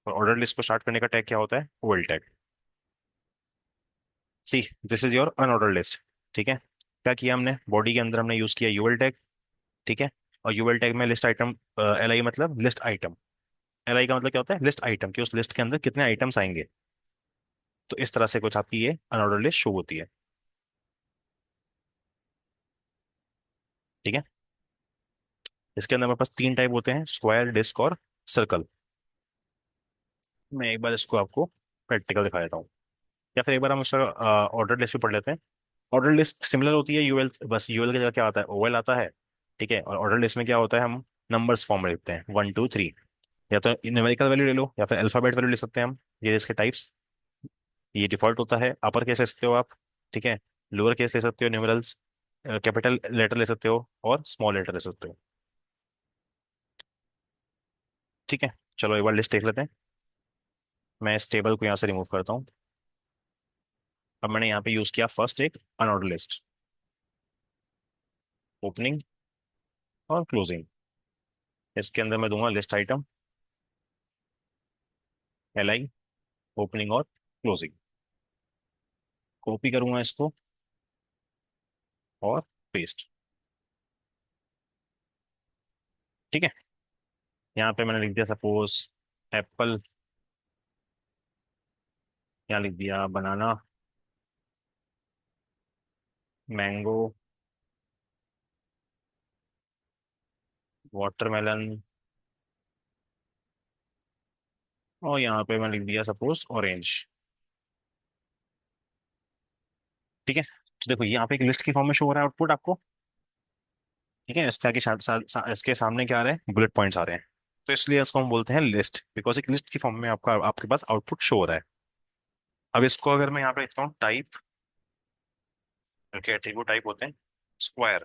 और ऑर्डर लिस्ट को स्टार्ट करने का टैग क्या होता है, OL tag. See, this is your unorder list. ठीक है। क्या किया हमने, बॉडी के अंदर हमने यूज किया यूएल टैग। ठीक है। और यूएल टैग में लिस्ट आइटम, LI मतलब लिस्ट आइटम। एल आई का मतलब क्या होता है, लिस्ट आइटम, कि उस लिस्ट के अंदर कितने आइटम्स आएंगे। तो इस तरह से कुछ आपकी ये अनऑर्डर लिस्ट शो होती है। ठीक है। इसके अंदर हमारे पास तीन टाइप होते हैं, स्क्वायर, डिस्क और सर्कल। मैं एक बार इसको आपको प्रैक्टिकल दिखा देता हूँ, या फिर एक बार हम उसका ऑर्डर लिस्ट भी पढ़ लेते हैं। ऑर्डर लिस्ट सिमिलर होती है यूएल, बस यूएल की जगह क्या आता है, ओएल आता है। ठीक है। और ऑर्डर लिस्ट में क्या होता है, हम नंबर्स फॉर्म में लिखते हैं 1 2 3। या तो न्यूमेरिकल वैल्यू ले लो या फिर अल्फाबेट वैल्यू ले सकते हैं हम। ये इसके टाइप्स। ये डिफॉल्ट होता है, अपर केस ले सकते हो आप। ठीक है। लोअर केस ले सकते हो, न्यूमरल्स, कैपिटल लेटर ले सकते हो और स्मॉल लेटर ले सकते हो। ठीक है। चलो एक बार लिस्ट देख लेते हैं। मैं इस टेबल को यहाँ से रिमूव करता हूँ। अब मैंने यहाँ पे यूज किया फर्स्ट एक अनऑर्डर लिस्ट, ओपनिंग और क्लोजिंग। इसके अंदर मैं दूंगा list item, L I, opening और क्लोजिंग। कॉपी करूंगा इसको और पेस्ट। ठीक है। यहाँ पे मैंने लिख दिया सपोज एप्पल, यहाँ लिख दिया बनाना, मैंगो, वाटरमेलन, और यहाँ पे मैं लिख दिया सपोज ऑरेंज। ठीक है। तो देखो यहाँ पे एक लिस्ट की फॉर्म में शो हो रहा है आउटपुट आपको। ठीक है। इसके आगे इसके सामने क्या आ रहा है, बुलेट पॉइंट्स आ रहे हैं। तो इसलिए इसको हम बोलते हैं लिस्ट, बिकॉज एक लिस्ट की फॉर्म में आपका आपके पास आउटपुट शो हो रहा है। अब इसको अगर मैं यहाँ पे लिखता हूँ टाइप, के एट्रीब्यूट टाइप होते हैं स्क्वायर।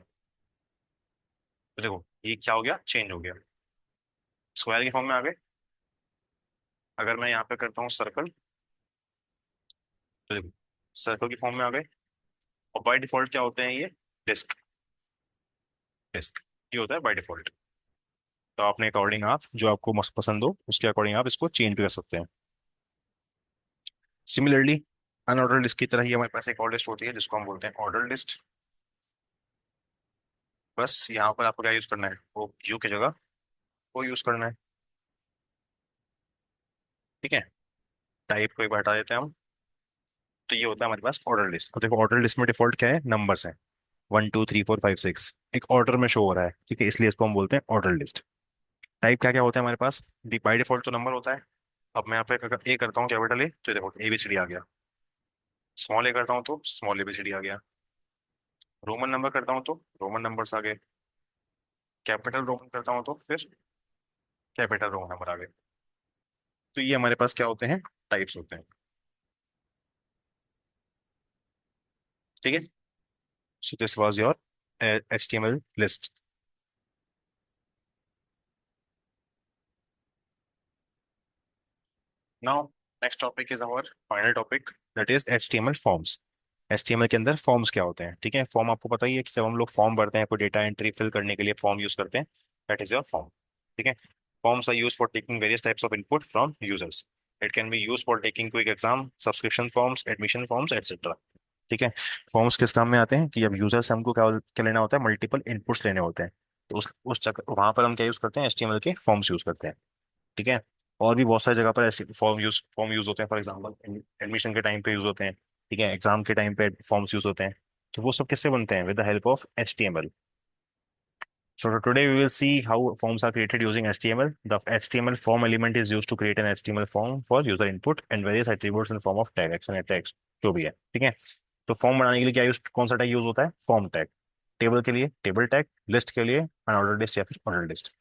तो देखो ये क्या हो गया, चेंज हो गया, स्क्वायर की फॉर्म में आ गए। अगर मैं यहाँ पे करता हूँ सर्कल, तो देखो सर्कल की फॉर्म में आ गए। और बाय डिफॉल्ट क्या होते हैं ये, डिस्क। डिस्क ये होता है बाय डिफॉल्ट। तो आपने अकॉर्डिंग आप जो आपको मस्त पसंद हो उसके अकॉर्डिंग आप इसको चेंज भी कर सकते हैं। सिमिलरली अनऑर्डर लिस्ट की तरह ही हमारे पास एक और लिस्ट होती है जिसको हम बोलते हैं ऑर्डर लिस्ट। बस यहाँ पर आपको क्या यूज करना है, वो यू की जगह वो यूज करना है। ठीक है। टाइप को एक बार हटा देते हैं हम। तो ये होता है हमारे पास ऑर्डर लिस्ट। और देखो ऑर्डर लिस्ट में डिफॉल्ट क्या है, नंबर्स हैं 1 2 3 4 5 6, एक ऑर्डर में शो हो रहा है। ठीक है, इसलिए इसको हम बोलते हैं ऑर्डर लिस्ट। टाइप क्या क्या होता है हमारे पास, बाई डिफॉल्ट तो नंबर होता है। अब मैं यहाँ पे ए करता हूँ कैपिटल ए, तो देखो ABCD आ गया। स्मॉल ए करता हूँ तो स्मॉल ABCD आ गया। रोमन नंबर करता हूँ तो रोमन नंबर्स आ गए। कैपिटल रोमन करता हूँ तो फिर कैपिटल रोमन नंबर आ गए। तो ये हमारे पास क्या होते हैं, टाइप्स होते हैं। ठीक है। So this was your HTML list. Now next topic is our final topic, that is HTML forms. HTML के अंदर फॉर्म्स क्या होते हैं। ठीक है। फॉर्म आपको पता ही है कि जब हम लोग फॉर्म भरते हैं, कोई डेटा एंट्री फिल करने के लिए फॉर्म यूज करते हैं, दैट इज योर फॉर्म। ठीक है। Forms are use for taking various types of input from users. It can be use for taking quick exam, subscription forms, admission forms etcetera. ठीक है। Forms किस काम में आते हैं कि जब यूजर से हमको क्या क्या लेना होता है, मल्टीपल इनपुट्स लेने होते हैं। तो उस चक्कर वहां पर हम क्या यूज करते हैं, HTML के फॉर्म्स यूज करते हैं। ठीक है। और भी बहुत सारी जगह पर फॉर्म यूज होते हैं, फॉर एग्जाम्पल एडमिशन के टाइम पे यूज होते हैं। ठीक है। एग्जाम के टाइम पे फॉर्म्स यूज होते हैं। तो वो सब किससे बनते हैं, with the help of HTML। So today we will see how forms are created using HTML. The HTML form element is used to create an HTML form for user input and various attributes in form of tag, action या text जो भी है। ठीक है। तो form बनाने के लिए क्या यूज, कौन सा टैग यूज होता है, फॉर्म टैग। टेबल के लिए टेबल टैग, लिस्ट के लिए अनऑर्डर लिस्ट या फिर ऑर्डर लिस्ट।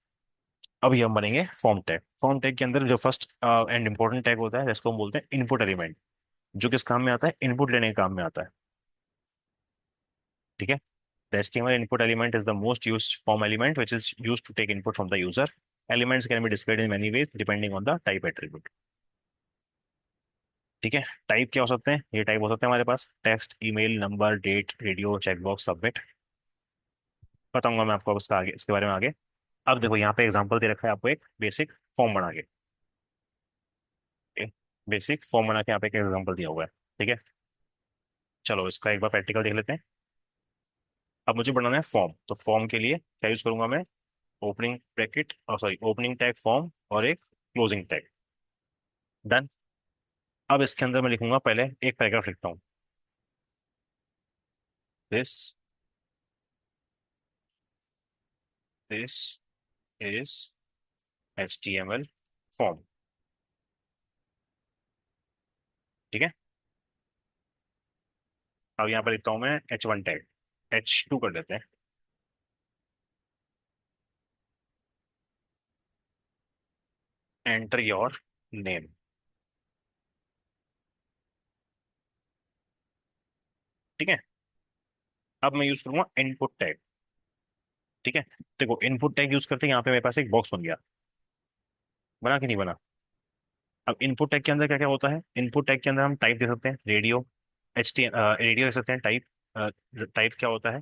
अभी हम बनेंगे फॉर्म टैग। फॉर्म टैग के अंदर जो फर्स्ट एंड इंपॉर्टेंट टैग होता है जिसको हम बोलते हैं इनपुट एलिमेंट, जो किस काम में आता है, इनपुट लेने के काम में आता है। ठीक है। The HTML input element is the most used form element which is used to take input from the user. Elements can be displayed in many ways depending on the type attribute. ठीक है। Type क्या हो सकते हैं, ये type हो सकते हैं हमारे पास text, email, number, date, radio, checkbox, submit. बताऊंगा मैं आपको उसका आगे, इसके बारे में आगे। अब देखो यहाँ पे एग्जांपल दे रखा है आपको एक बेसिक फॉर्म बना के। बेसिक फॉर्म बना के यहाँ पे एक एग्जांपल दिया हुआ है। ठीक है। चलो इसका एक बार प्रैक्टिकल देख लेते हैं। अब मुझे बनाना है फॉर्म, तो फॉर्म के लिए क्या यूज करूंगा मैं, opening bracket, sorry opening tag form और एक क्लोजिंग टैग। डन। अब इसके अंदर मैं लिखूंगा, पहले एक पैराग्राफ लिखता हूँ। This this is HTML form. ठीक है। अब यहाँ पर लिखता हूँ मैं H1 टैग, H2 कर देते हैं। Enter your name. ठीक है। अब मैं यूज करूंगा इनपुट टैग। ठीक है। देखो इनपुट टैग यूज करते हैं, यहाँ पे मेरे पास एक बॉक्स बन गया। बना कि नहीं बना? अब इनपुट टैग के अंदर क्या क्या होता है? इनपुट टैग के अंदर हम टाइप दे सकते हैं, रेडियो। रेडियो दे सकते हैं, टाइप। टाइप क्या होता है?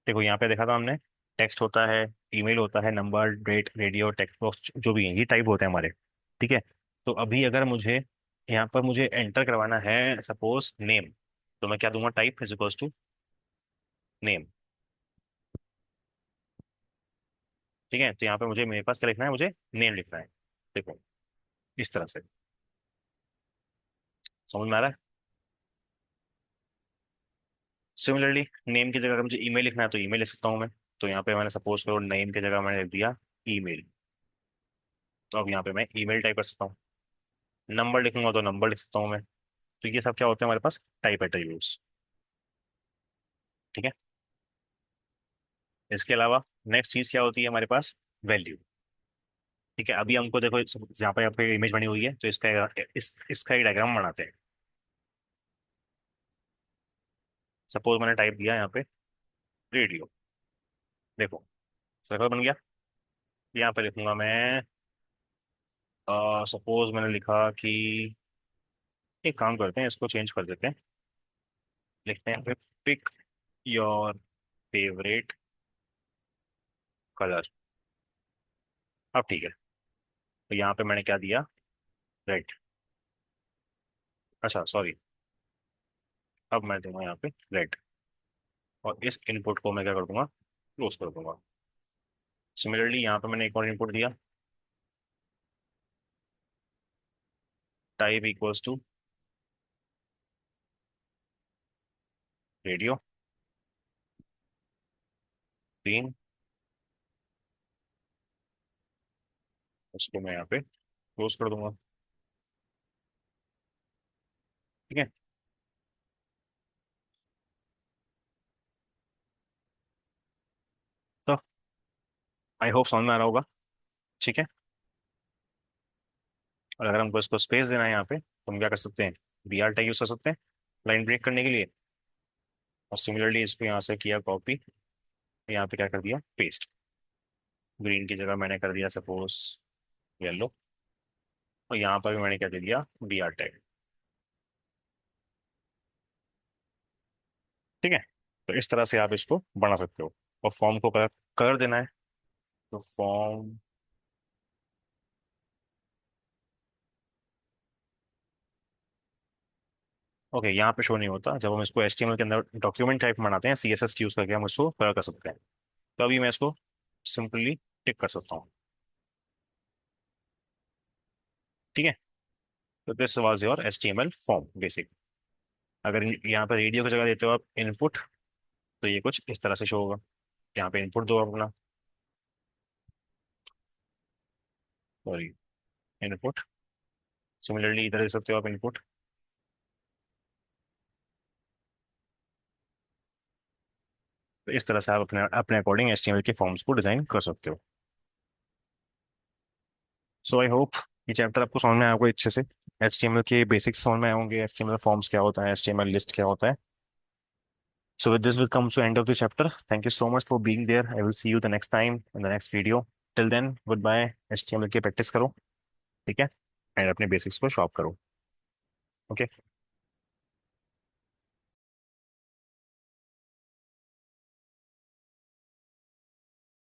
देखो यहाँ पे देखा था हमने, टेक्स्ट होता है, ईमेल होता है, number, date, radio, text box, जो भी है ये टाइप होते हैं हमारे। ठीक है। तो अभी अगर मुझे यहाँ पर मुझे एंटर करवाना है सपोज नेम, तो मैं क्या दूंगा? Type is equals to name. ठीक है। तो यहाँ पे मुझे, मेरे पास क्या लिखना है? मुझे नेम लिखना है। देखो इस तरह से। समझ में आ रहा है? सिमिलरली नेम की जगह अगर मुझे ईमेल लिखना है तो ईमेल लिख सकता हूँ मैं। तो यहाँ पे मैंने सपोज करो नेम की जगह मैंने लिख दिया ईमेल। तो अब यहाँ पे मैं ईमेल टाइप कर सकता हूँ। नंबर लिखूंगा तो नंबर लिख सकता हूँ मैं। तो ये सब क्या होते हैं हमारे पास? Type attributes. ठीक है। इसके अलावा नेक्स्ट चीज क्या होती है हमारे पास? वैल्यू। ठीक है। अभी हमको देखो यहाँ पे आपकी इमेज बनी हुई है, तो इसका एक डायग्राम बनाते हैं। सपोज मैंने टाइप दिया यहाँ पे रेडियो। देखो सर्कल बन गया। यहाँ पे लिखूंगा मैं, सपोज मैंने लिखा कि, एक काम करते हैं इसको चेंज कर देते हैं। लिखते हैं यहाँ पे पिक योर फेवरेट कलर। अब ठीक है। तो यहाँ पे मैंने क्या दिया? रेड। अच्छा सॉरी। अब मैं दूंगा यहाँ पे रेड। और इस इनपुट को मैं क्या कर दूंगा? क्लोज कर दूंगा। सिमिलरली यहाँ पे मैंने एक और इनपुट दिया, type equals to radio green. उसको मैं यहाँ पे क्लोज कर दूंगा। ठीक है। तो आई होप समझ में आ रहा होगा। ठीक है। और अगर हमको इसको स्पेस देना है यहाँ पे, तो हम क्या कर सकते हैं? BR टैग यूज कर सकते हैं लाइन ब्रेक करने के लिए। और सिमिलरली इसको यहाँ से किया कॉपी, यहाँ पे क्या कर दिया? पेस्ट। ग्रीन की जगह मैंने कर दिया सपोज येलो। और यहाँ पर भी मैंने क्या दे दिया? BR tag. ठीक है। तो इस तरह से आप इसको बना सकते हो। और फॉर्म को कलर कलर देना है, तो फॉर्म। ओके, यहाँ पे शो नहीं होता। जब हम इसको HTML के अंदर डॉक्यूमेंट टाइप बनाते हैं, CSS की यूज करके हम इसको कलर कर सकते हैं। तो अभी मैं इसको सिंपली टिक कर सकता हूँ। ठीक है। तो this was your HTML form basic. अगर यहाँ पर रेडियो की जगह देते हो आप इनपुट, तो ये कुछ इस तरह से शो होगा। यहाँ पे इनपुट दो अपना, सॉरी, इनपुट। सिमिलरली इधर दे सकते हो आप इनपुट। तो इस तरह से आप अपने अपने अकॉर्डिंग HTML के फॉर्म्स को डिजाइन कर सकते हो। सो आई होप ये चैप्टर आपको समझ में आया होगा अच्छे से। HTML के बेसिक्स समझ में आए होंगे, HTML फॉर्म्स क्या होता है, HTML लिस्ट क्या होता है। So with this, will come to end of the chapter. Thank you so much for being there. I will see you the next time in the next video. Till then, goodbye. HTML की practice करो। ठीक है। And अपने basics को shop करो। Okay.